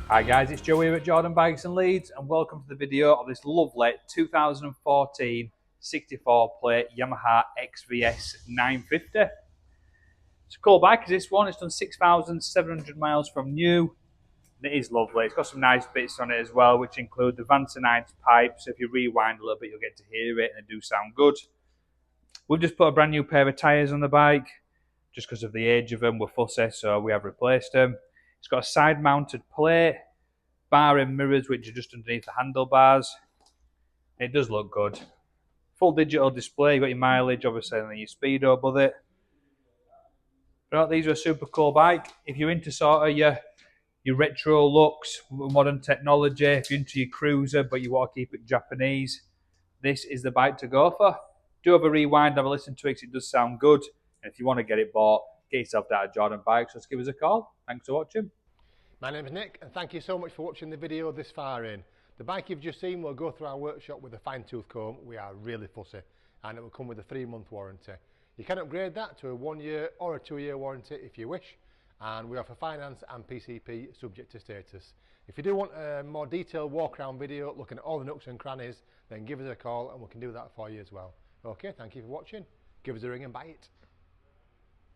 Hi guys, it's Joe here at Jordan Bikes and Leeds and welcome to the video of this lovely 2014 64 plate Yamaha XVS950. It's a cool bike, this one. It's done 6,700 miles from new. And it is lovely. It's got some nice bits on it as well, which include the Vance Hines pipes. So if you rewind a little bit, you'll get to hear it and they do sound good. We've just put a brand new pair of tyres on the bike just because of the age of them. We're fussy, so we have replaced them. It's got a side mounted plate, bar and mirrors which are just underneath the handlebars. It does look good. Full digital display, you've got your mileage obviously and then your speedo above it. But these are a super cool bike. If you're into sort of your retro looks, modern technology, if you're into your cruiser but you want to keep it Japanese, this is the bike to go for. Do have a rewind, have a listen to it because it does sound good. And if you want to get it bought, get yourself down to Jordan Bikes, just give us a call. Thanks for watching. My name is Nick and thank you so much for watching the video this far in. The bike you've just seen will go through our workshop with a fine tooth comb. We are really fussy and it will come with a 3-month warranty. You can upgrade that to a 1-year or a 2-year warranty if you wish, and we offer finance and PCP subject to status. If you do want a more detailed walk around video looking at all the nooks and crannies, then give us a call and we can do that for you as well. Okay, thank you for watching. Give us a ring and buy it.